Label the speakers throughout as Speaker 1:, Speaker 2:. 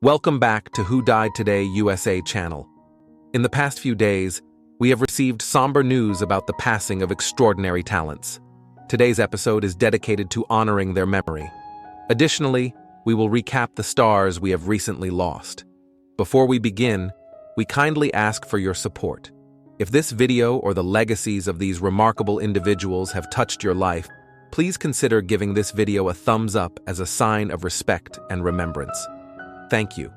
Speaker 1: Welcome back to Who Died Today USA channel. In the past few days, we have received somber news about the passing of extraordinary talents. Today's episode is dedicated to honoring their memory. Additionally, we will recap the stars we have recently lost. Before we begin, we kindly ask for your support. If this video or the legacies of these remarkable individuals have touched your life, please consider giving this video a thumbs up as a sign of respect and remembrance. Thank you.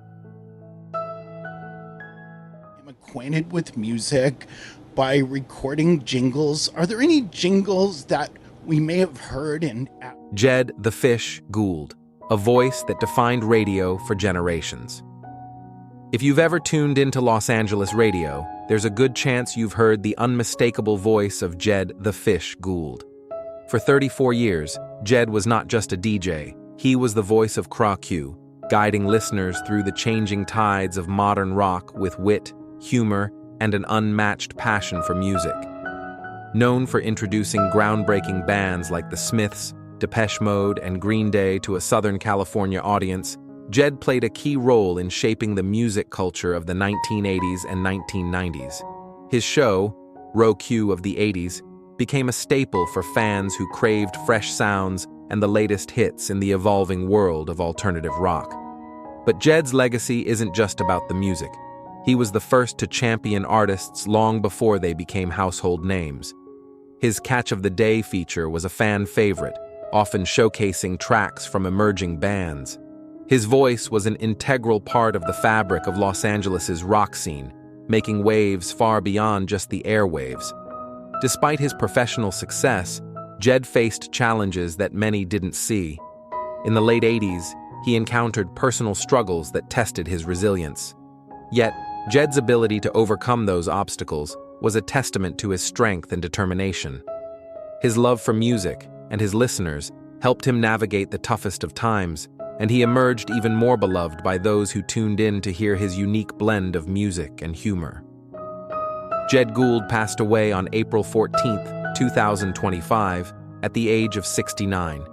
Speaker 2: I'm acquainted with music by recording jingles. Are there any jingles that we may have heard in...
Speaker 1: Jed The Fish Gould, a voice that defined radio for generations. If you've ever tuned into Los Angeles radio, there's a good chance you've heard the unmistakable voice of Jed The Fish Gould. For 34 years, Jed was not just a DJ, he was the voice of Q, guiding listeners through the changing tides of modern rock with wit, humor, and an unmatched passion for music. Known for introducing groundbreaking bands like the Smiths, Depeche Mode, and Green Day to a Southern California audience, Jed played a key role in shaping the music culture of the 1980s and 1990s. His show, Q of the 80s, became a staple for fans who craved fresh sounds and the latest hits in the evolving world of alternative rock. But Jed's legacy isn't just about the music. He was the first to champion artists long before they became household names. His Catch of the Day feature was a fan favorite, often showcasing tracks from emerging bands. His voice was an integral part of the fabric of Los Angeles's rock scene, making waves far beyond just the airwaves. Despite his professional success, Jed faced challenges that many didn't see. In the late 80s, he encountered personal struggles that tested his resilience. Yet, Jed's ability to overcome those obstacles was a testament to his strength and determination. His love for music and his listeners helped him navigate the toughest of times, and he emerged even more beloved by those who tuned in to hear his unique blend of music and humor. Jed Gould passed away on April 14, 2025, at the age of 69.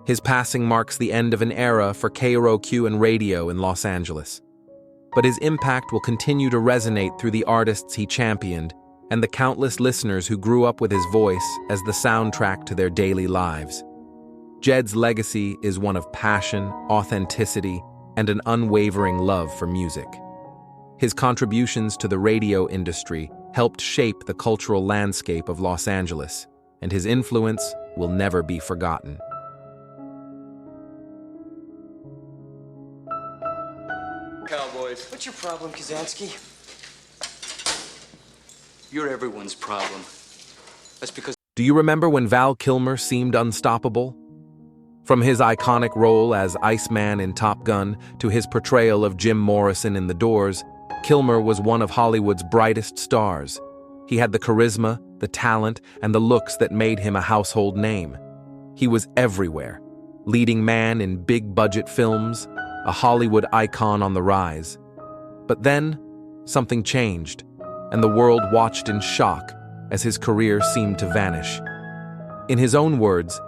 Speaker 1: His passing marks the end of an era for Q and radio in Los Angeles. But his impact will continue to resonate through the artists he championed and the countless listeners who grew up with his voice as the soundtrack to their daily lives. Jed's legacy is one of passion, authenticity, and an unwavering love for music. His contributions to the radio industry helped shape the cultural landscape of Los Angeles, and his influence will never be forgotten.
Speaker 3: Cowboys.
Speaker 4: What's your problem, Kazansky?
Speaker 3: You're everyone's problem. That's because...
Speaker 1: Do you remember when Val Kilmer seemed unstoppable? From his iconic role as Iceman in Top Gun to his portrayal of Jim Morrison in The Doors, Kilmer was one of Hollywood's brightest stars. He had the charisma, the talent, and the looks that made him a household name. He was everywhere, leading man in big-budget films, a Hollywood icon on the rise. But then, something changed, and the world watched in shock as his career seemed to vanish. In his own words,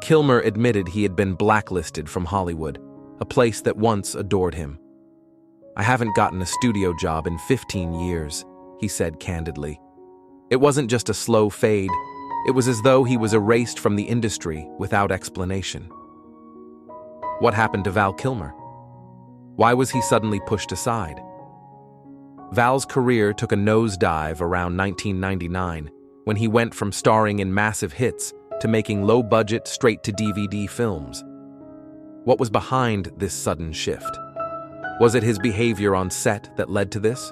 Speaker 1: Kilmer admitted he had been blacklisted from Hollywood, a place that once adored him. "I haven't gotten a studio job in 15 years, he said candidly. It wasn't just a slow fade, it was as though he was erased from the industry without explanation. What happened to Val Kilmer? Why was he suddenly pushed aside? Val's career took a nosedive around 1999 when he went from starring in massive hits to making low-budget, straight-to-DVD films. What was behind this sudden shift? Was it his behavior on set that led to this?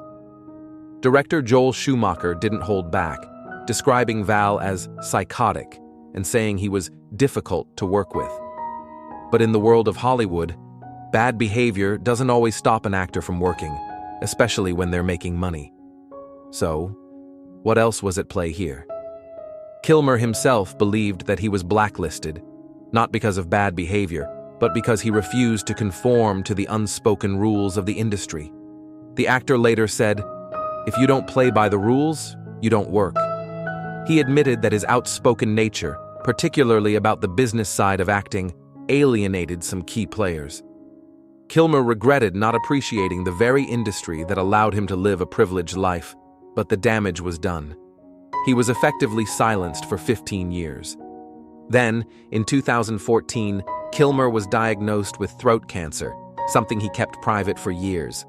Speaker 1: Director Joel Schumacher didn't hold back, describing Val as psychotic and saying he was difficult to work with. But in the world of Hollywood, bad behavior doesn't always stop an actor from working, especially when they're making money. So, what else was at play here? Kilmer himself believed that he was blacklisted, not because of bad behavior, but because he refused to conform to the unspoken rules of the industry. The actor later said, "If you don't play by the rules, you don't work." He admitted that his outspoken nature, particularly about the business side of acting, alienated some key players. Kilmer regretted not appreciating the very industry that allowed him to live a privileged life, but the damage was done. He was effectively silenced for 15 years. Then, in 2014, Kilmer was diagnosed with throat cancer, something he kept private for years.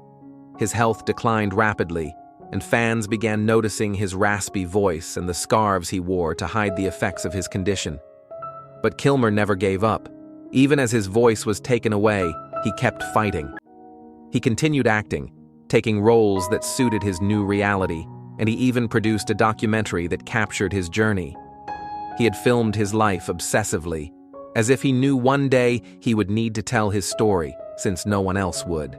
Speaker 1: His health declined rapidly, and fans began noticing his raspy voice and the scarves he wore to hide the effects of his condition. But Kilmer never gave up. Even as his voice was taken away, he kept fighting. He continued acting, taking roles that suited his new reality, and he even produced a documentary that captured his journey. He had filmed his life obsessively, as if he knew one day he would need to tell his story, since no one else would.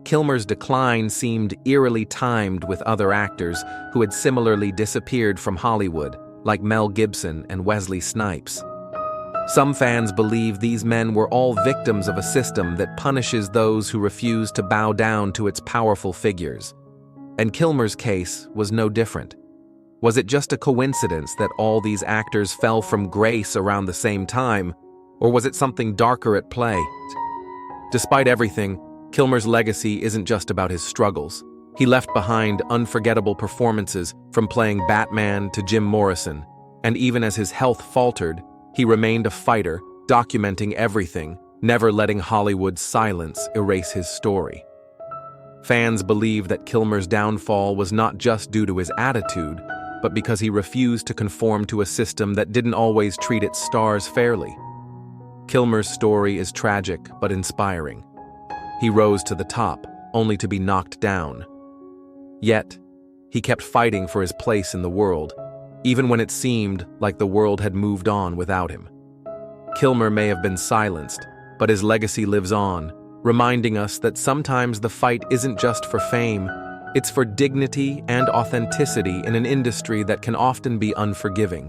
Speaker 1: Kilmer's decline seemed eerily timed with other actors who had similarly disappeared from Hollywood, like Mel Gibson and Wesley Snipes. Some fans believe these men were all victims of a system that punishes those who refuse to bow down to its powerful figures. And Kilmer's case was no different. Was it just a coincidence that all these actors fell from grace around the same time, or was it something darker at play? Despite everything, Kilmer's legacy isn't just about his struggles. He left behind unforgettable performances, from playing Batman to Jim Morrison, and even as his health faltered, he remained a fighter, documenting everything, never letting Hollywood's silence erase his story. Fans believe that Kilmer's downfall was not just due to his attitude, but because he refused to conform to a system that didn't always treat its stars fairly. Kilmer's story is tragic but inspiring. He rose to the top, only to be knocked down. Yet, he kept fighting for his place in the world, even when it seemed like the world had moved on without him. Kilmer may have been silenced, but his legacy lives on, reminding us that sometimes the fight isn't just for fame, it's for dignity and authenticity in an industry that can often be unforgiving.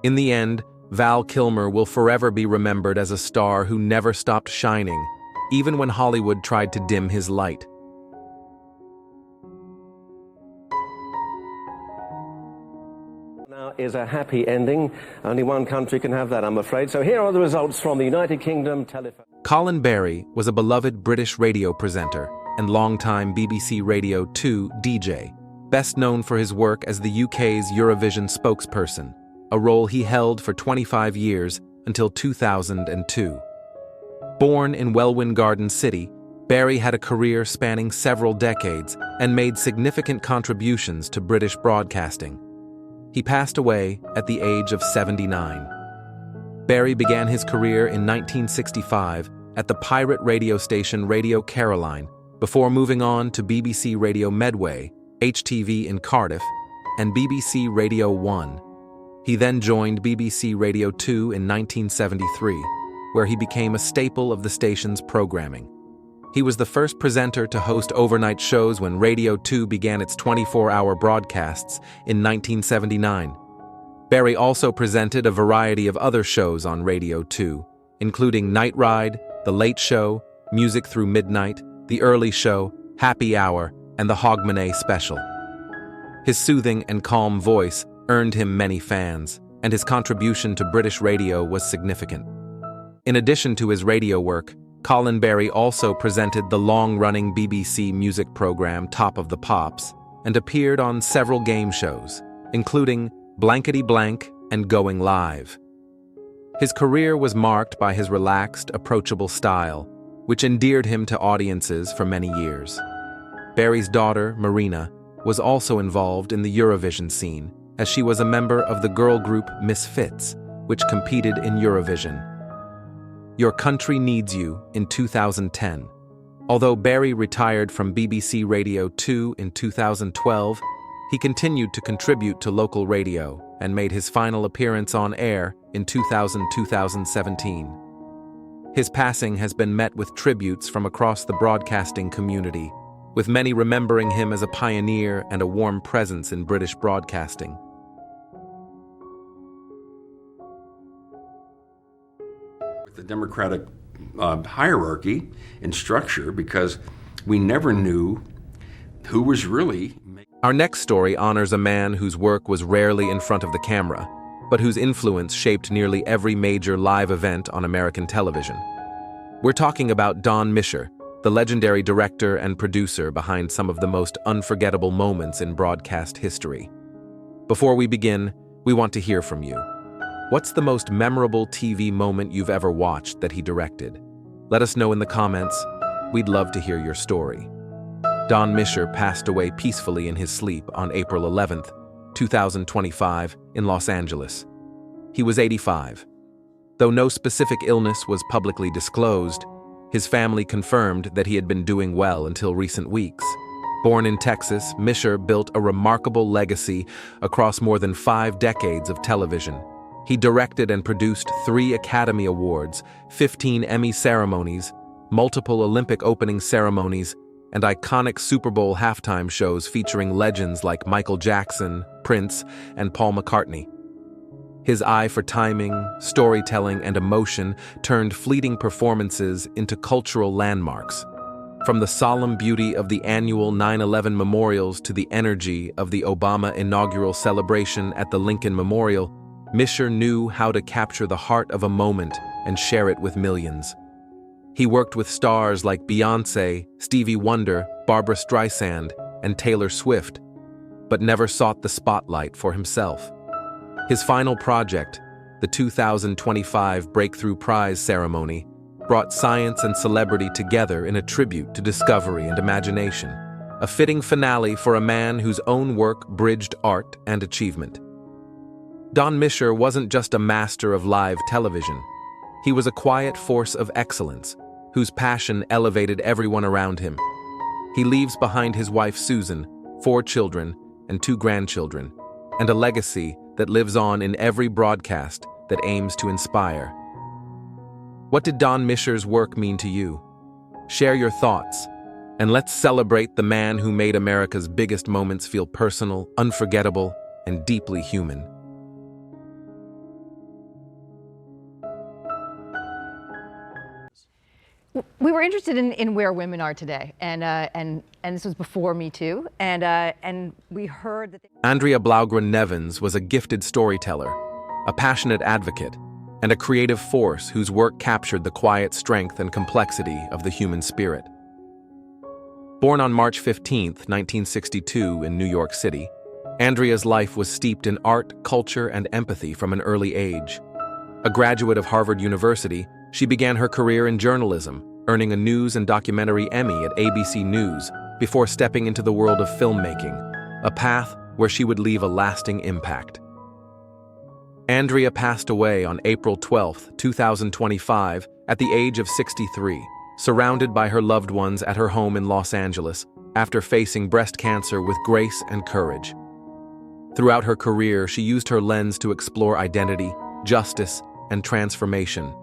Speaker 1: In the end, Val Kilmer will forever be remembered as a star who never stopped shining, even when Hollywood tried to dim his light.
Speaker 4: Now is a happy ending. Only one country can have that, I'm afraid. So here are the results from the United Kingdom telephone.
Speaker 1: Colin Barry was a beloved British radio presenter and longtime BBC Radio 2 DJ, best known for his work as the UK's Eurovision spokesperson, a role he held for 25 years until 2002. Born in Welwyn Garden City, Barry had a career spanning several decades and made significant contributions to British broadcasting. He passed away at the age of 79. Barry began his career in 1965 at the pirate radio station Radio Caroline, before moving on to BBC Radio Medway, HTV in Cardiff, and BBC Radio 1. He then joined BBC Radio 2 in 1973, where he became a staple of the station's programming. He was the first presenter to host overnight shows when Radio 2 began its 24-hour broadcasts in 1979. Barry also presented a variety of other shows on Radio 2, including Night Ride, The Late Show, Music Through Midnight, The Early Show, Happy Hour, and The Hogmanay Special. His soothing and calm voice earned him many fans, and his contribution to British radio was significant. In addition to his radio work, Colin Barry also presented the long-running BBC music program Top of the Pops and appeared on several game shows, including Blankety Blank and Going Live. His career was marked by his relaxed, approachable style, which endeared him to audiences for many years. Barry's daughter, Marina, was also involved in the Eurovision scene, as she was a member of the girl group Misfits, which competed in Eurovision. Your Country Needs You in 2010. Although Barry retired from BBC Radio 2 in 2012, he continued to contribute to local radio and made his final appearance on air in 2017. His passing has been met with tributes from across the broadcasting community, with many remembering him as a pioneer and a warm presence in British broadcasting.
Speaker 5: The Democratic hierarchy and structure, because we never knew who was really.
Speaker 1: Our next story honors a man whose work was rarely in front of the camera, but whose influence shaped nearly every major live event on American television. We're talking about Don Misher, the legendary director and producer behind some of the most unforgettable moments in broadcast history. Before we begin, we want to hear from you. What's the most memorable TV moment you've ever watched that he directed? Let us know in the comments. We'd love to hear your story. Don Misher passed away peacefully in his sleep on April 11th, 2025, in Los Angeles. He was 85. Though no specific illness was publicly disclosed, his family confirmed that he had been doing well until recent weeks. Born in Texas, Misher built a remarkable legacy across more than 5 decades of television. He directed and produced 3 Academy Awards, 15 Emmy ceremonies, multiple Olympic opening ceremonies, and iconic Super Bowl halftime shows featuring legends like Michael Jackson, Prince, and Paul McCartney. His eye for timing, storytelling, and emotion turned fleeting performances into cultural landmarks. From the solemn beauty of the annual 9/11 memorials to the energy of the Obama inaugural celebration at the Lincoln Memorial, Misher knew how to capture the heart of a moment and share it with millions. He worked with stars like Beyoncé, Stevie Wonder, Barbra Streisand, and Taylor Swift, but never sought the spotlight for himself. His final project, the 2025 Breakthrough Prize ceremony, brought science and celebrity together in a tribute to discovery and imagination, a fitting finale for a man whose own work bridged art and achievement. Don Misher wasn't just a master of live television. He was a quiet force of excellence, whose passion elevated everyone around him. He leaves behind his wife Susan, 4 children, and 2 grandchildren, and a legacy that lives on in every broadcast that aims to inspire. What did Don Misher's work mean to you? Share your thoughts, and let's celebrate the man who made America's biggest moments feel personal, unforgettable, and deeply human.
Speaker 6: We were interested in where women are today, and this was before Me Too, and we heard that
Speaker 1: Andrea Neans was a gifted storyteller, a passionate advocate, and a creative force whose work captured the quiet strength and complexity of the human spirit. Born on March 15, 1962 in New York City, Andrea's life was steeped in art, culture, and empathy from an early age. A graduate of Harvard University, she began her career in journalism, earning a news and documentary Emmy at ABC News before stepping into the world of filmmaking, a path where she would leave a lasting impact. Andrea passed away on April 12, 2025, at the age of 63, surrounded by her loved ones at her home in Los Angeles after facing breast cancer with grace and courage. Throughout her career, she used her lens to explore identity, justice, and transformation.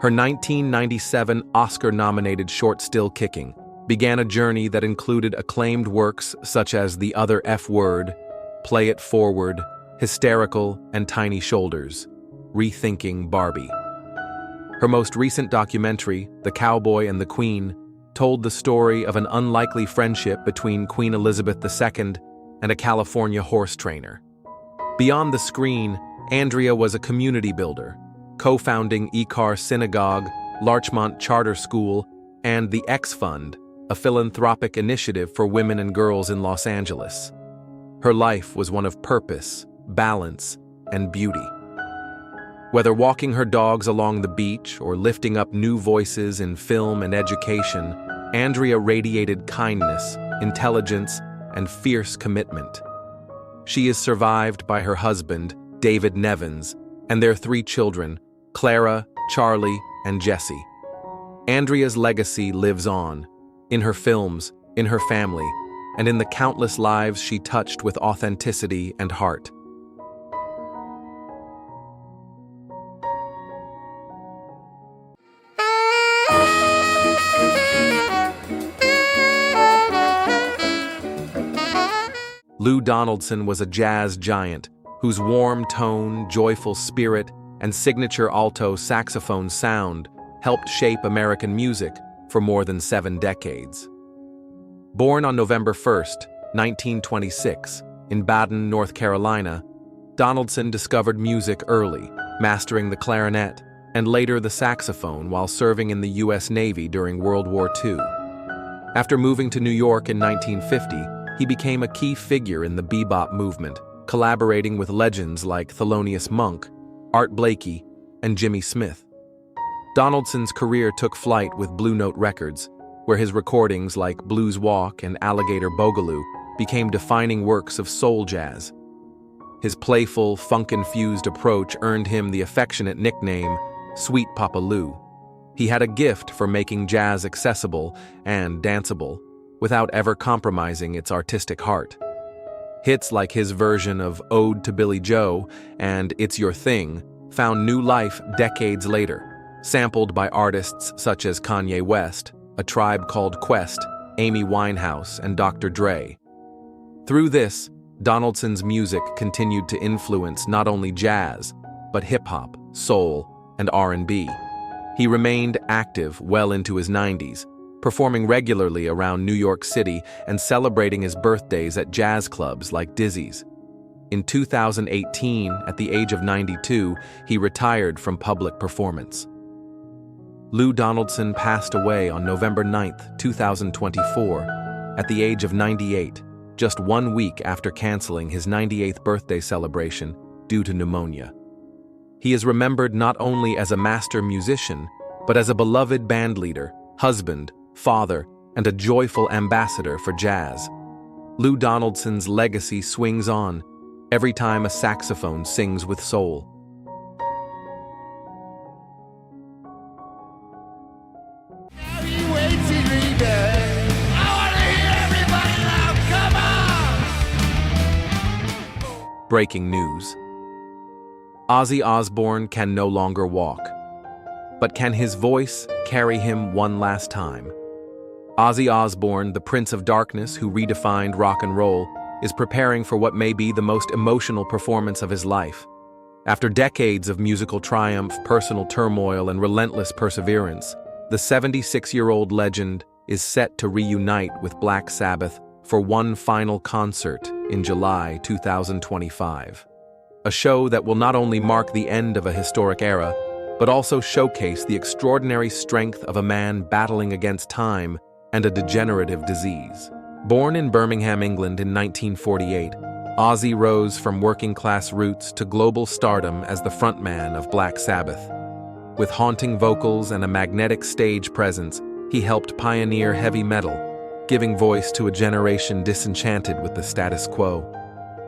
Speaker 1: Her 1997 Oscar-nominated short Still Kicking began a journey that included acclaimed works such as The Other F Word, Play It Forward, Hysterical, and Tiny Shoulders, Rethinking Barbie. Her most recent documentary, The Cowboy and the Queen, told the story of an unlikely friendship between Queen Elizabeth II and a California horse trainer. Beyond the screen, Andrea was a community builder, co-founding Ikar Synagogue, Larchmont Charter School, and the X Fund, a philanthropic initiative for women and girls in Los Angeles. Her life was one of purpose, balance, and beauty. Whether walking her dogs along the beach or lifting up new voices in film and education, Andrea radiated kindness, intelligence, and fierce commitment. She is survived by her husband, David Nevins, and their 3 children, Clara, Charlie, and Jesse. Andrea's legacy lives on, in her films, in her family, and in the countless lives she touched with authenticity and heart. Lou Donaldson was a jazz giant whose warm tone, joyful spirit, and signature alto saxophone sound helped shape American music for more than 7 decades. Born on November 1, 1926, in Baden, North Carolina, Donaldson discovered music early, mastering the clarinet, and later the saxophone while serving in the U.S. Navy during World War II. After moving to New York in 1950, he became a key figure in the bebop movement, collaborating with legends like Thelonious Monk, Art Blakey, and Jimmy Smith. Donaldson's career took flight with Blue Note Records, where his recordings like Blues Walk and Alligator Boogaloo became defining works of soul jazz. His playful, funk-infused approach earned him the affectionate nickname Sweet Papa Lou. He had a gift for making jazz accessible and danceable without ever compromising its artistic heart. Hits like his version of Ode to Billy Joe and It's Your Thing found new life decades later, sampled by artists such as Kanye West, A Tribe Called Quest, Amy Winehouse, and Dr. Dre. Through this, Donaldson's music continued to influence not only jazz, but hip-hop, soul, and R&B. He remained active well into his 90s, performing regularly around New York City and celebrating his birthdays at jazz clubs like Dizzy's. In 2018, at the age of 92, he retired from public performance. Lou Donaldson passed away on November 9, 2024, at the age of 98, just 1 week after canceling his 98th birthday celebration due to pneumonia. He is remembered not only as a master musician, but as a beloved bandleader, husband, father, and a joyful ambassador for jazz. Lou Donaldson's legacy swings on every time a saxophone sings with soul. Breaking news. Ozzy Osbourne can no longer walk. But can his voice carry him one last time? Ozzy Osbourne, the Prince of Darkness who redefined rock and roll, is preparing for what may be the most emotional performance of his life. After decades of musical triumph, personal turmoil, and relentless perseverance, the 76-year-old legend is set to reunite with Black Sabbath for one final concert in July 2025. A show that will not only mark the end of a historic era, but also showcase the extraordinary strength of a man battling against time and a degenerative disease. Born in Birmingham, England in 1948, Ozzy rose from working-class roots to global stardom as the frontman of Black Sabbath. With haunting vocals and a magnetic stage presence, he helped pioneer heavy metal, giving voice to a generation disenchanted with the status quo.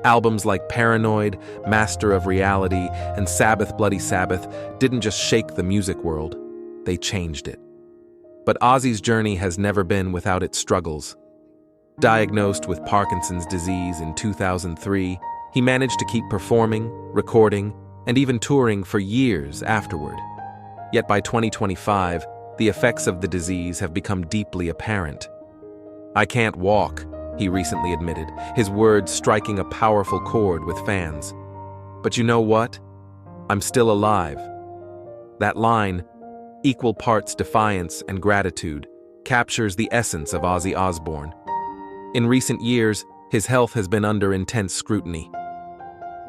Speaker 1: Albums like Paranoid, Master of Reality, and Sabbath Bloody Sabbath didn't just shake the music world, they changed it. But Ozzy's journey has never been without its struggles. Diagnosed with Parkinson's disease in 2003, he managed to keep performing, recording, and even touring for years afterward. Yet by 2025, the effects of the disease have become deeply apparent. "I can't walk," he recently admitted, his words striking a powerful chord with fans. "But you know what? I'm still alive." That line, equal parts defiance and gratitude, captures the essence of Ozzy Osbourne. In recent years, his health has been under intense scrutiny.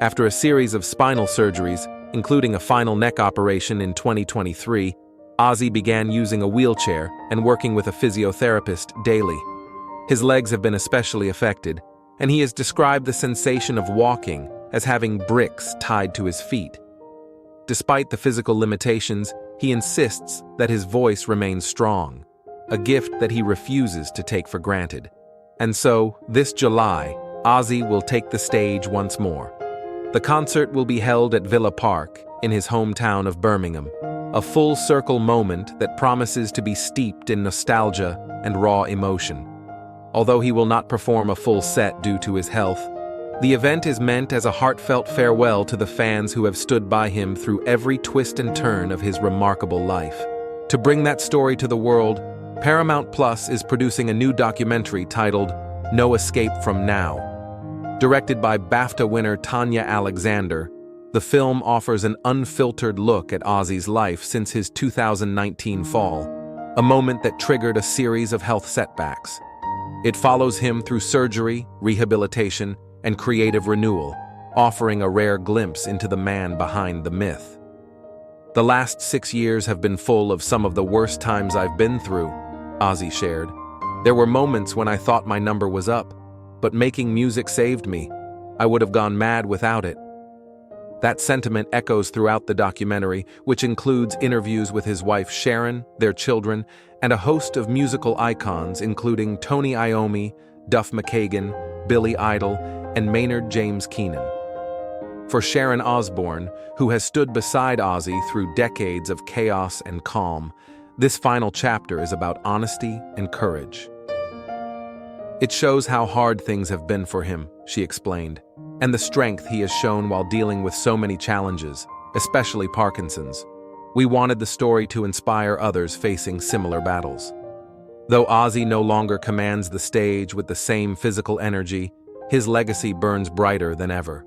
Speaker 1: After a series of spinal surgeries, including a final neck operation in 2023, Ozzy began using a wheelchair and working with a physiotherapist daily. His legs have been especially affected, and he has described the sensation of walking as having bricks tied to his feet. Despite the physical limitations, he insists that his voice remains strong, a gift that he refuses to take for granted. And so, this July, Ozzy will take the stage once more. The concert will be held at Villa Park, in his hometown of Birmingham, a full-circle moment that promises to be steeped in nostalgia and raw emotion. Although he will not perform a full set due to his health, the event is meant as a heartfelt farewell to the fans who have stood by him through every twist and turn of his remarkable life. To bring that story to the world, Paramount Plus is producing a new documentary titled No Escape from Now. Directed by BAFTA winner Tanya Alexander, the film offers an unfiltered look at Ozzy's life since his 2019 fall, a moment that triggered a series of health setbacks. It follows him through surgery, rehabilitation, and creative renewal, offering a rare glimpse into the man behind the myth. "The last 6 years have been full of some of the worst times I've been through," Ozzy shared. "There were moments when I thought my number was up, but making music saved me. I would have gone mad without it." That sentiment echoes throughout the documentary, which includes interviews with his wife Sharon, their children, and a host of musical icons including Tony Iommi, Duff McKagan, Billy Idol, and Maynard James Keenan. For Sharon Osbourne, who has stood beside Ozzy through decades of chaos and calm, this final chapter is about honesty and courage. "It shows how hard things have been for him," she explained, "and the strength he has shown while dealing with so many challenges, especially Parkinson's. We wanted the story to inspire others facing similar battles." Though Ozzy no longer commands the stage with the same physical energy, his legacy burns brighter than ever.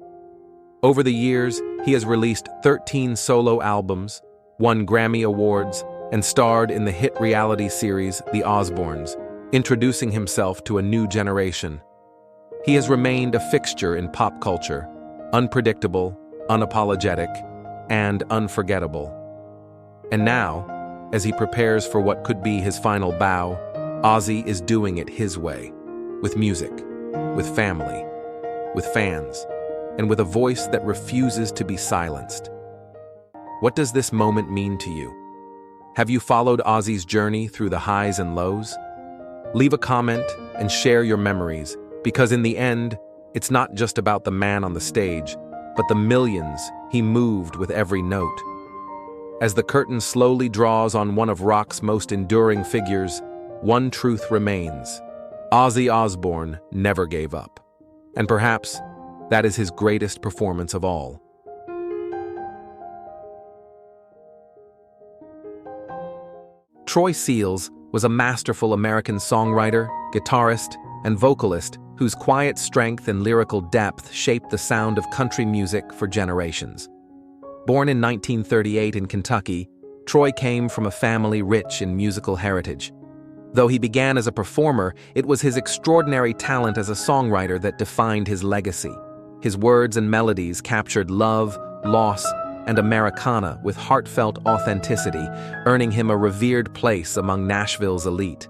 Speaker 1: Over the years, he has released 13 solo albums, won Grammy Awards, and starred in the hit reality series The Osbournes, introducing himself to a new generation. He has remained a fixture in pop culture, unpredictable, unapologetic, and unforgettable. And now, as he prepares for what could be his final bow, Ozzy is doing it his way, with music, with family, with fans, and with a voice that refuses to be silenced. What does this moment mean to you? Have you followed Ozzy's journey through the highs and lows? Leave a comment and share your memories, because in the end, it's not just about the man on the stage, but the millions he moved with every note. As the curtain slowly draws on one of rock's most enduring figures, one truth remains: Ozzy Osbourne never gave up. And perhaps that is his greatest performance of all. Troy Seals was a masterful American songwriter, guitarist, and vocalist whose quiet strength and lyrical depth shaped the sound of country music for generations. Born in 1938 in Kentucky, Troy came from a family rich in musical heritage. Though he began as a performer, it was his extraordinary talent as a songwriter that defined his legacy. His words and melodies captured love, loss, and Americana with heartfelt authenticity, earning him a revered place among Nashville's elite.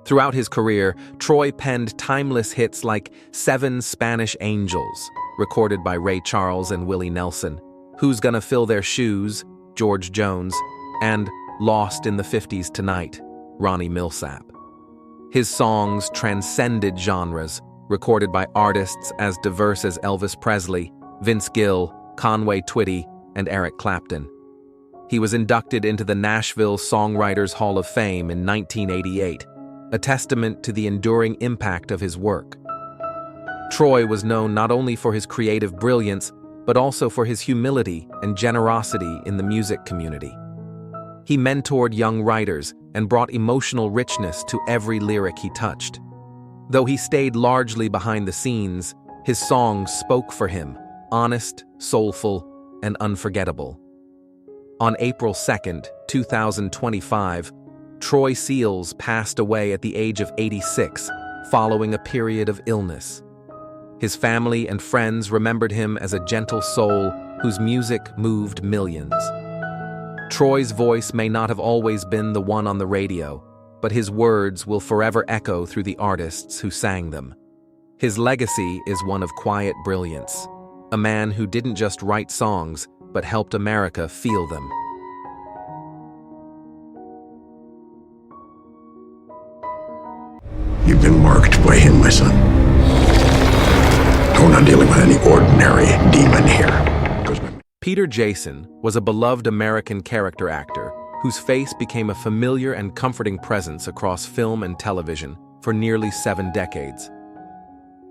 Speaker 1: Throughout his career, Troy penned timeless hits like Seven Spanish Angels, recorded by Ray Charles and Willie Nelson, Who's Gonna Fill Their Shoes, George Jones, and Lost in the 50s Tonight, Ronnie Milsap. His songs transcended genres, recorded by artists as diverse as Elvis Presley, Vince Gill, Conway Twitty, and Eric Clapton. He was inducted into the Nashville Songwriters Hall of Fame in 1988, a testament to the enduring impact of his work. Troy was known not only for his creative brilliance, but also for his humility and generosity in the music community. He mentored young writers and brought emotional richness to every lyric he touched. Though he stayed largely behind the scenes, his songs spoke for him, honest, soulful, and unforgettable. On April 2nd, 2025, Troy Seals passed away at the age of 86, following a period of illness. His family and friends remembered him as a gentle soul whose music moved millions. Troy's voice may not have always been the one on the radio, but his words will forever echo through the artists who sang them. His legacy is one of quiet brilliance, a man who didn't just write songs, but helped America feel them.
Speaker 7: You've been marked by him, my son. We're not dealing with any ordinary demon here.
Speaker 1: Peter Jason was a beloved American character actor whose face became a familiar and comforting presence across film and television for nearly 7 decades.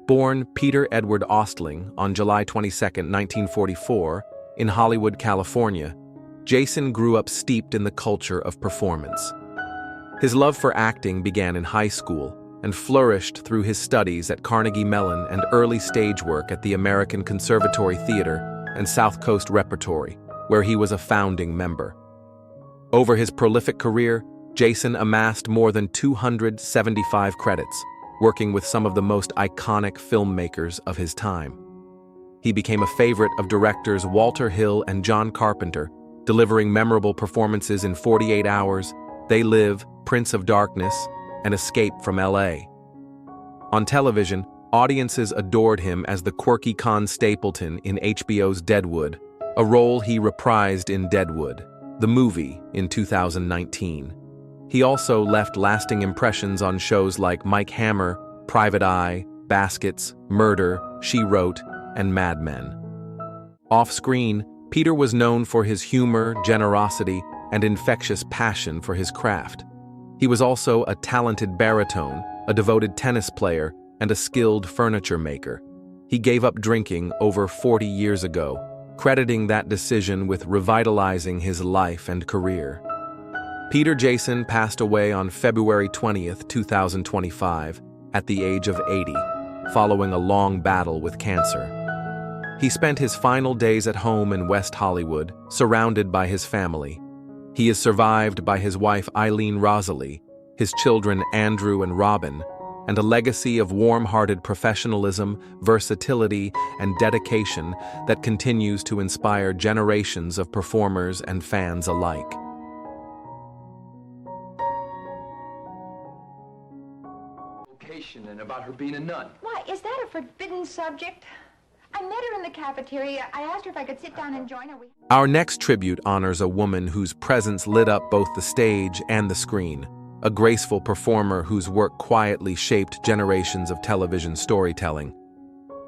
Speaker 1: Born Peter Edward Ostling on July 22, 1944, in Hollywood, California, Jason grew up steeped in the culture of performance. His love for acting began in high school and flourished through his studies at Carnegie Mellon and early stage work at the American Conservatory Theater and South Coast Repertory, where he was a founding member. Over his prolific career, Jason amassed more than 275 credits, working with some of the most iconic filmmakers of his time. He became a favorite of directors Walter Hill and John Carpenter, delivering memorable performances in 48 Hours, They Live, Prince of Darkness, and Escape from L.A. On television, audiences adored him as the quirky Con Stapleton in HBO's Deadwood, a role he reprised in Deadwood, the movie, in 2019. He also left lasting impressions on shows like Mike Hammer, Private Eye, Baskets, Murder, She Wrote, and Mad Men. Off-screen, Peter was known for his humor, generosity, and infectious passion for his craft. He was also a talented baritone, a devoted tennis player, and a skilled furniture maker. He gave up drinking over 40 years ago, crediting that decision with revitalizing his life and career. Peter Jason passed away on February 20th, 2025, at the age of 80, following a long battle with cancer. He spent his final days at home in West Hollywood, surrounded by his family. He is survived by his wife Eileen Rosalie, his children Andrew and Robin, and a legacy of warm-hearted professionalism, versatility, and dedication that continues to inspire generations of performers and fans alike.
Speaker 3: And about her being a nun.
Speaker 8: Why, is that a forbidden subject? I met her in the cafeteria. I asked her if I could sit down and join her.
Speaker 1: Our next tribute honors a woman whose presence lit up both the stage and the screen, a graceful performer whose work quietly shaped generations of television storytelling.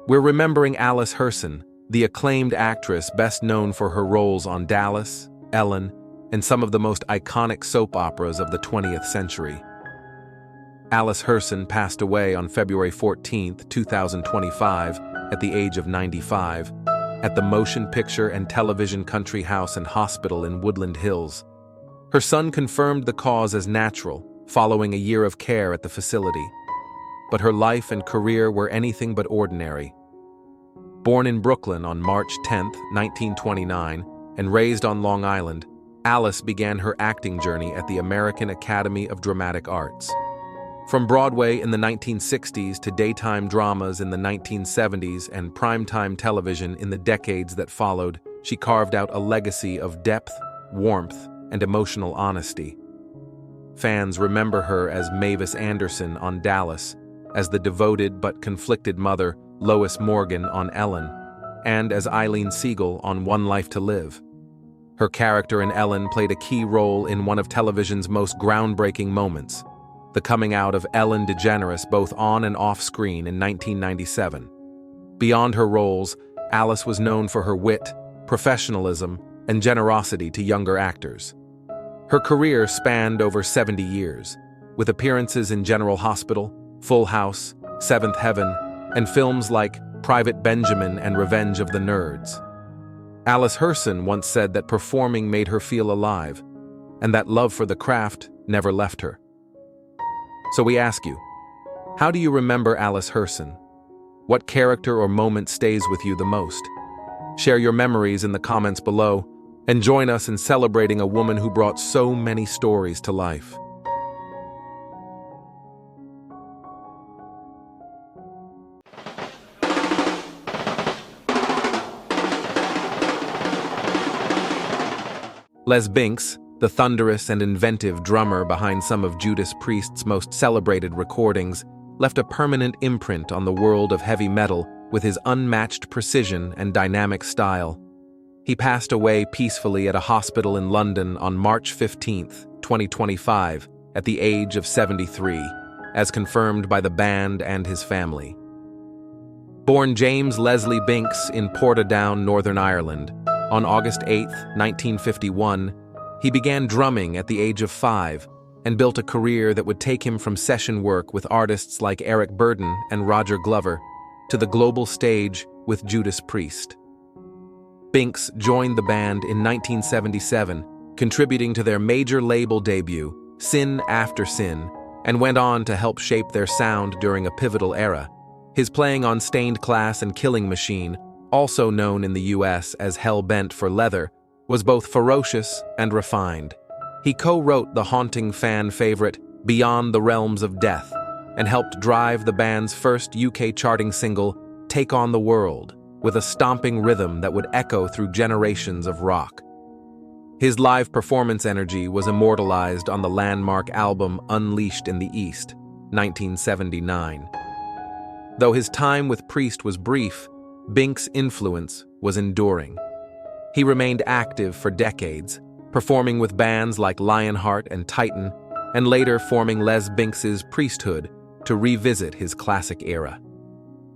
Speaker 1: We're remembering Alice Herson, the acclaimed actress best known for her roles on Dallas, Ellen, and some of the most iconic soap operas of the 20th century. Alice Herson passed away on February 14, 2025, at the age of 95, at the Motion Picture and Television Country House and Hospital in Woodland Hills. Her son confirmed the cause as natural, following a year of care at the facility. But her life and career were anything but ordinary. Born in Brooklyn on March 10, 1929, and raised on Long Island, Alice began her acting journey at the American Academy of Dramatic Arts. From Broadway in the 1960s to daytime dramas in the 1970s and primetime television in the decades that followed, she carved out a legacy of depth, warmth, and emotional honesty. Fans remember her as Mavis Anderson on Dallas, as the devoted but conflicted mother Lois Morgan on Ellen, and as Eileen Segal on One Life to Live. Her character in Ellen played a key role in one of television's most groundbreaking moments, the coming out of Ellen DeGeneres both on and off screen in 1997. Beyond her roles, Alice was known for her wit, professionalism, and generosity to younger actors. Her career spanned over 70 years, with appearances in General Hospital, Full House, Seventh Heaven, and films like Private Benjamin and Revenge of the Nerds. Alice Herson once said that performing made her feel alive, and that love for the craft never left her. So we ask you, how do you remember Alice Herson? What character or moment stays with you the most? Share your memories in the comments below, and join us in celebrating a woman who brought so many stories to life. Les Binks, the thunderous and inventive drummer behind some of Judas Priest's most celebrated recordings, left a permanent imprint on the world of heavy metal with his unmatched precision and dynamic style. He passed away peacefully at a hospital in London on March 15, 2025, at the age of 73, as confirmed by the band and his family. Born James Leslie Binks in Portadown, Northern Ireland, on August 8, 1951, he began drumming at the age of 5 and built a career that would take him from session work with artists like Eric Burdon and Roger Glover to the global stage with Judas Priest. Binks joined the band in 1977, contributing to their major label debut, Sin After Sin, and went on to help shape their sound during a pivotal era. His playing on Stained Class and Killing Machine, also known in the US as Hell Bent for Leather, was both ferocious and refined. He co-wrote the haunting fan favorite Beyond the Realms of Death and helped drive the band's first UK charting single, Take on the World, with a stomping rhythm that would echo through generations of rock. His live performance energy was immortalized on the landmark album Unleashed in the East, 1979. Though his time with Priest was brief, Binks' influence was enduring. He remained active for decades, performing with bands like Lionheart and Titan, and later forming Les Binks's Priesthood to revisit his classic era.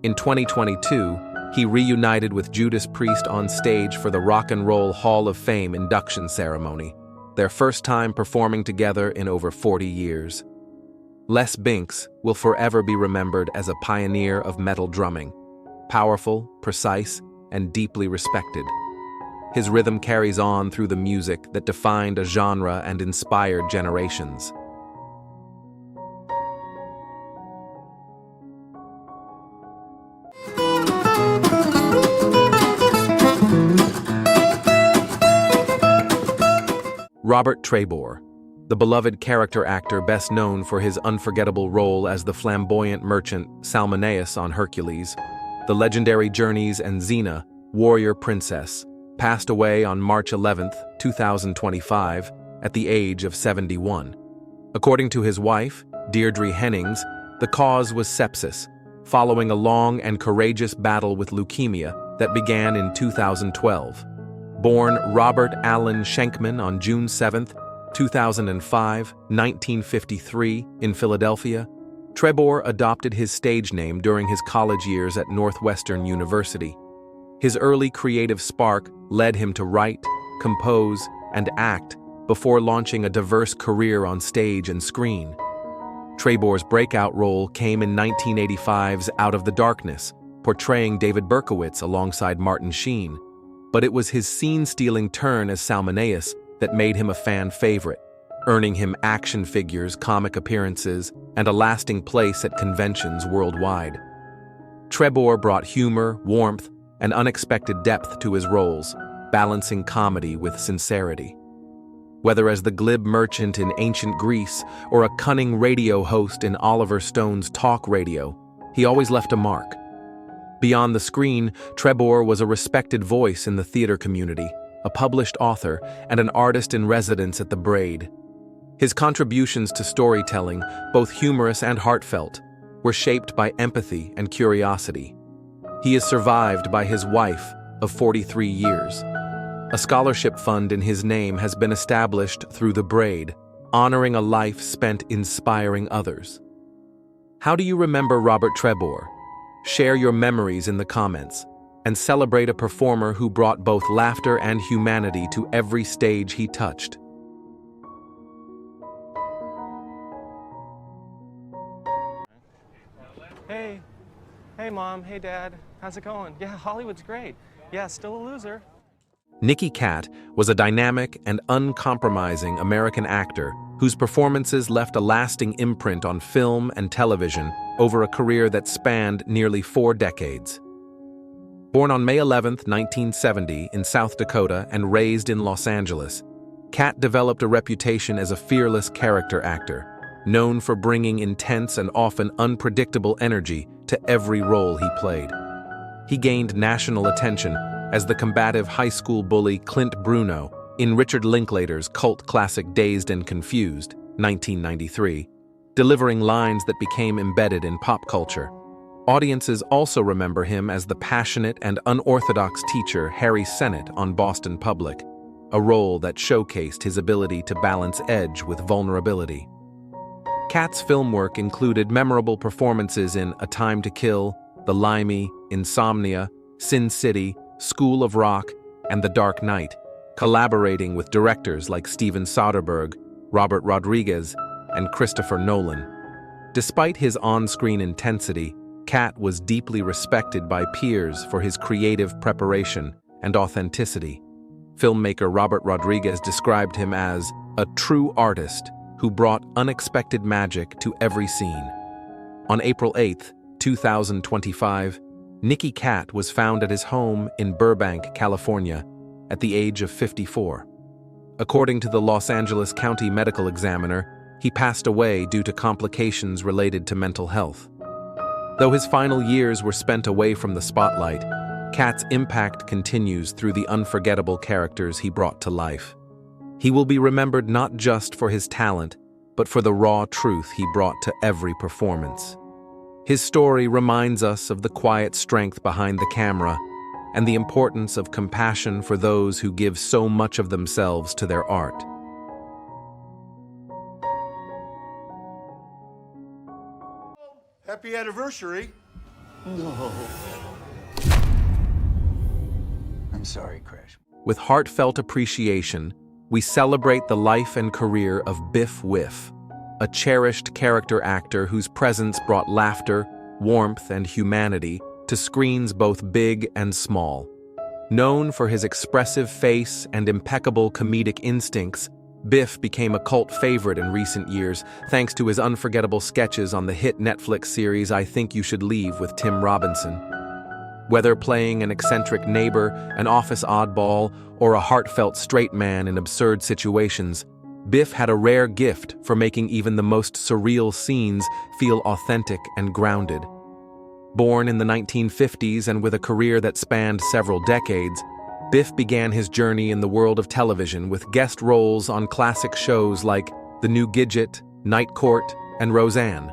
Speaker 1: In 2022, he reunited with Judas Priest on stage for the Rock and Roll Hall of Fame induction ceremony, their first time performing together in over 40 years. Les Binks will forever be remembered as a pioneer of metal drumming, powerful, precise, and deeply respected. His rhythm carries on through the music that defined a genre and inspired generations. Robert Trebore, the beloved character actor best known for his unforgettable role as the flamboyant merchant Salmoneus on Hercules, The Legendary Journeys and Xena, Warrior Princess, passed away on March 11, 2025, at the age of 71. According to his wife, Deirdre Hennings, the cause was sepsis, following a long and courageous battle with leukemia that began in 2012. Born Robert Allen Schenkman on June 7, 2005, 1953, in Philadelphia, Trebore adopted his stage name during his college years at Northwestern University. His early creative spark led him to write, compose, and act before launching a diverse career on stage and screen. Trebore's breakout role came in 1985's Out of the Darkness, portraying David Berkowitz alongside Martin Sheen. But it was his scene-stealing turn as Salmoneus that made him a fan favorite, earning him action figures, comic appearances, and a lasting place at conventions worldwide. Trebore brought humor, warmth, and unexpected depth to his roles, balancing comedy with sincerity. Whether as the glib merchant in ancient Greece or a cunning radio host in Oliver Stone's talk radio, he always left a mark. Beyond the screen, Trebore was a respected voice in the theater community, a published author, and an artist in residence at the Braid. His contributions to storytelling, both humorous and heartfelt, were shaped by empathy and curiosity. He is survived by his wife of 43 years. A scholarship fund in his name has been established through the Braid, honoring a life spent inspiring others. How do you remember Robert Trebore? Share your memories in the comments, and celebrate a performer who brought both laughter and humanity to every stage he touched.
Speaker 9: Hey Mom, hey Dad, how's it going? Yeah, Hollywood's great. Yeah, still a loser.
Speaker 1: Nikki Cat was a dynamic and uncompromising American actor whose performances left a lasting imprint on film and television over a career that spanned nearly 4 decades. Born on May 11, 1970, in South Dakota and raised in Los Angeles, Cat developed a reputation as a fearless character actor, known for bringing intense and often unpredictable energy to every role he played. He gained national attention as the combative high school bully Clint Bruno in Richard Linklater's cult classic Dazed and Confused, 1993, delivering lines that became embedded in pop culture. Audiences also remember him as the passionate and unorthodox teacher Harry Sennett on Boston Public, a role that showcased his ability to balance edge with vulnerability. Cat's film work included memorable performances in A Time to Kill, The Limey, Insomnia, Sin City, School of Rock, and The Dark Knight, collaborating with directors like Steven Soderbergh, Robert Rodriguez, and Christopher Nolan. Despite his on-screen intensity, Cat was deeply respected by peers for his creative preparation and authenticity. Filmmaker Robert Rodriguez described him as a true artist who brought unexpected magic to every scene. On April 8, 2025, Nikki Cat was found at his home in Burbank, California, at the age of 54. According to the Los Angeles County Medical Examiner, he passed away due to complications related to mental health. Though his final years were spent away from the spotlight, Cat's impact continues through the unforgettable characters he brought to life. He will be remembered not just for his talent, but for the raw truth he brought to every performance. His story reminds us of the quiet strength behind the camera and the importance of compassion for those who give so much of themselves to their art.
Speaker 10: Happy anniversary.
Speaker 7: No. I'm sorry, Crash.
Speaker 1: With heartfelt appreciation, we celebrate the life and career of Biff Whiff, a cherished character actor whose presence brought laughter, warmth, and humanity to screens both big and small. Known for his expressive face and impeccable comedic instincts, Biff became a cult favorite in recent years thanks to his unforgettable sketches on the hit Netflix series I Think You Should Leave with Tim Robinson. Whether playing an eccentric neighbor, an office oddball, or a heartfelt straight man in absurd situations, Biff had a rare gift for making even the most surreal scenes feel authentic and grounded. Born in the 1950s and with a career that spanned several decades, Biff began his journey in the world of television with guest roles on classic shows like The New Gidget, Night Court, and Roseanne.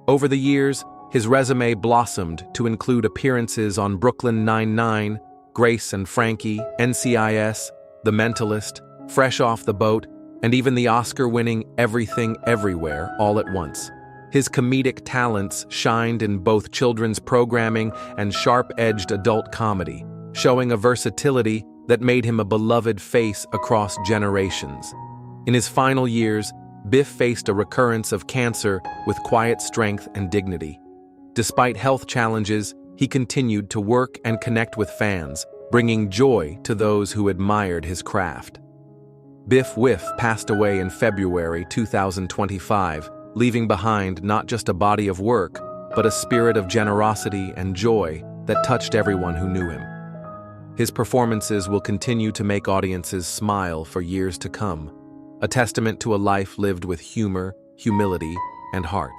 Speaker 1: Over the years, his resume blossomed to include appearances on Brooklyn Nine-Nine, Grace and Frankie, NCIS, The Mentalist, Fresh Off the Boat, and even the Oscar-winning Everything Everywhere all at once. His comedic talents shined in both children's programming and sharp-edged adult comedy, showing a versatility that made him a beloved face across generations. In his final years, Biff faced a recurrence of cancer with quiet strength and dignity. Despite health challenges, he continued to work and connect with fans, bringing joy to those who admired his craft. Biff Whiff passed away in February 2025, leaving behind not just a body of work, but a spirit of generosity and joy that touched everyone who knew him. His performances will continue to make audiences smile for years to come, a testament to a life lived with humor, humility, and heart.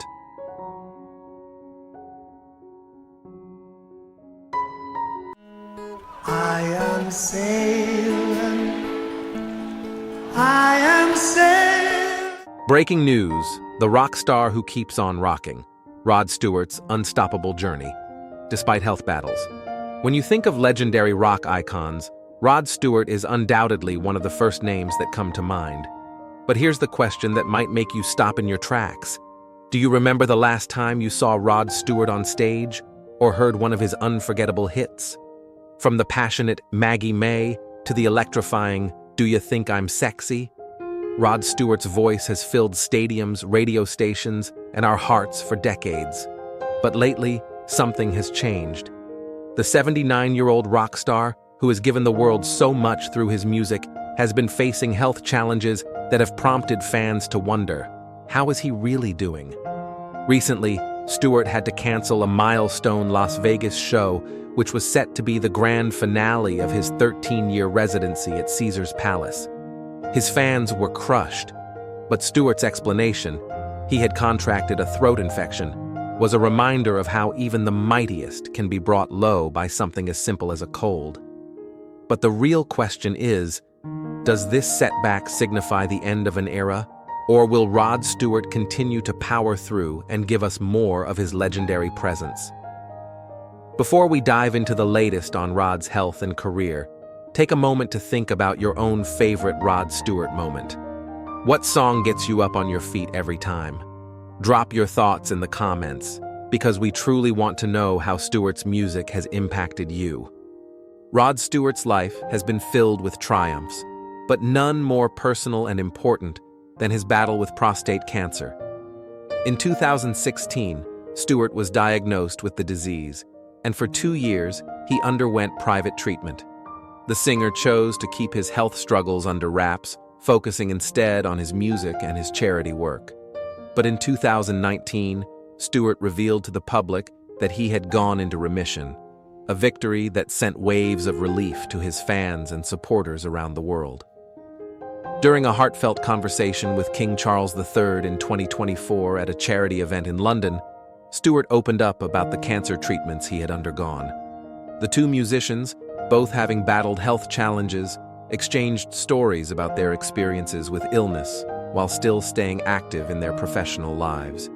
Speaker 11: I am sailing. I am sailing.
Speaker 1: Breaking news: the rock star who keeps on rocking, Rod Stewart's unstoppable journey, despite health battles. When you think of legendary rock icons, Rod Stewart is undoubtedly one of the first names that come to mind. But here's the question that might make you stop in your tracks. Do you remember the last time you saw Rod Stewart on stage or heard one of his unforgettable hits? From the passionate Maggie May to the electrifying Do You Think I'm Sexy? Rod Stewart's voice has filled stadiums, radio stations, and our hearts for decades. But lately, something has changed. The 79-year-old rock star, who has given the world so much through his music, has been facing health challenges that have prompted fans to wonder, how is he really doing? Recently, Stewart had to cancel a milestone Las Vegas show, which was set to be the grand finale of his 13-year residency at Caesar's Palace. His fans were crushed, but Stewart's explanation, he had contracted a throat infection, was a reminder of how even the mightiest can be brought low by something as simple as a cold. But the real question is, does this setback signify the end of an era, or will Rod Stewart continue to power through and give us more of his legendary presence? Before we dive into the latest on Rod's health and career, take a moment to think about your own favorite Rod Stewart moment. What song gets you up on your feet every time? Drop your thoughts in the comments, because we truly want to know how Stewart's music has impacted you. Rod Stewart's life has been filled with triumphs, but none more personal and important than his battle with prostate cancer. In 2016, Stewart was diagnosed with the disease, and for 2 years, he underwent private treatment. The singer chose to keep his health struggles under wraps, focusing instead on his music and his charity work. But in 2019, Stewart revealed to the public that he had gone into remission, a victory that sent waves of relief to his fans and supporters around the world. During a heartfelt conversation with King Charles III in 2024 at a charity event in London, Stewart opened up about the cancer treatments he had undergone. The two musicians, both having battled health challenges, exchanged stories about their experiences with illness while still staying active in their professional lives.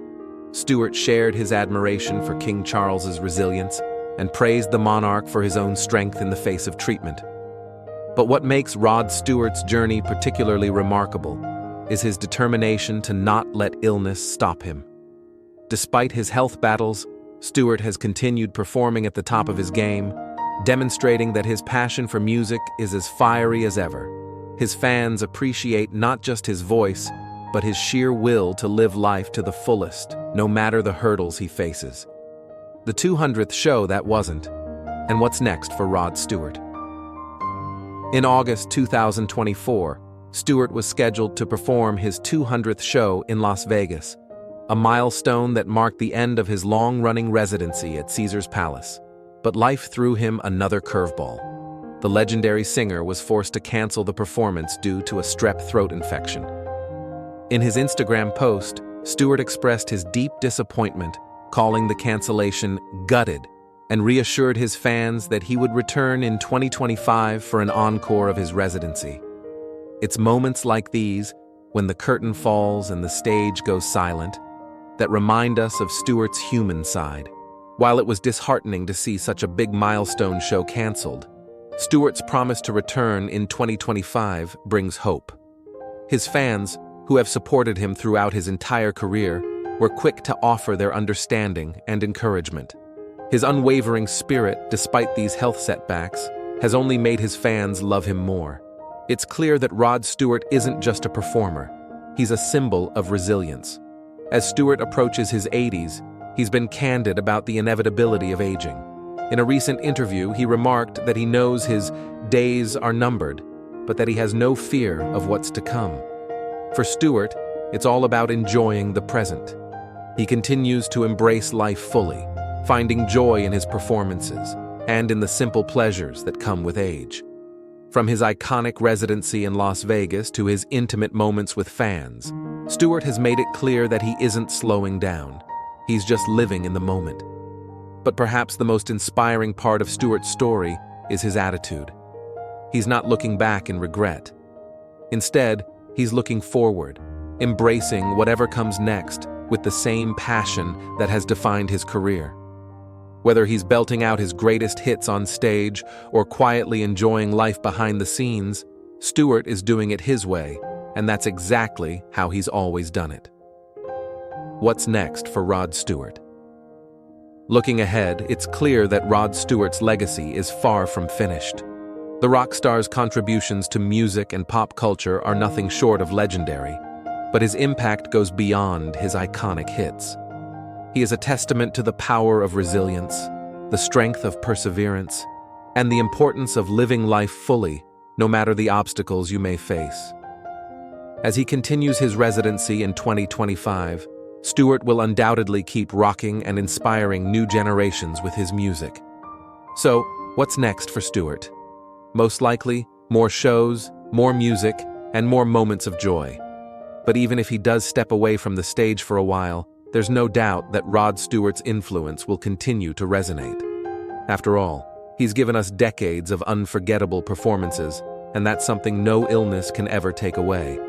Speaker 1: Stewart shared his admiration for King Charles's resilience and praised the monarch for his own strength in the face of treatment. But what makes Rod Stewart's journey particularly remarkable is his determination to not let illness stop him. Despite his health battles, Stewart has continued performing at the top of his game, demonstrating that his passion for music is as fiery as ever. His fans appreciate not just his voice, but his sheer will to live life to the fullest, no matter the hurdles he faces. The 200th show that wasn't. And what's next for Rod Stewart? In August 2024, Stewart was scheduled to perform his 200th show in Las Vegas, a milestone that marked the end of his long-running residency at Caesar's Palace. But life threw him another curveball. The legendary singer was forced to cancel the performance due to a strep throat infection. In his Instagram post, Stewart expressed his deep disappointment, calling the cancellation gutted, and reassured his fans that he would return in 2025 for an encore of his residency. It's moments like these, when the curtain falls and the stage goes silent, that remind us of Stewart's human side. While it was disheartening to see such a big milestone show canceled, Stewart's promise to return in 2025 brings hope. His fans, who have supported him throughout his entire career, were quick to offer their understanding and encouragement. His unwavering spirit, despite these health setbacks, has only made his fans love him more. It's clear that Rod Stewart isn't just a performer, he's a symbol of resilience. As Stewart approaches his 80s, he's been candid about the inevitability of aging. In a recent interview, he remarked that he knows his days are numbered, but that he has no fear of what's to come. For Stewart, it's all about enjoying the present. He continues to embrace life fully, finding joy in his performances and in the simple pleasures that come with age. From his iconic residency in Las Vegas to his intimate moments with fans, Stewart has made it clear that he isn't slowing down. He's just living in the moment. But perhaps the most inspiring part of Stewart's story is his attitude. He's not looking back in regret. Instead, he's looking forward, embracing whatever comes next with the same passion that has defined his career. Whether he's belting out his greatest hits on stage or quietly enjoying life behind the scenes, Stewart is doing it his way, and that's exactly how he's always done it. What's next for Rod Stewart? Looking ahead, it's clear that Rod Stewart's legacy is far from finished. The rock star's contributions to music and pop culture are nothing short of legendary, but his impact goes beyond his iconic hits. He is a testament to the power of resilience, the strength of perseverance, and the importance of living life fully, no matter the obstacles you may face. As he continues his residency in 2025, Stewart will undoubtedly keep rocking and inspiring new generations with his music. So, what's next for Stewart? Most likely, more shows, more music, and more moments of joy. But even if he does step away from the stage for a while, there's no doubt that Rod Stewart's influence will continue to resonate. After all, he's given us decades of unforgettable performances, and that's something no illness can ever take away.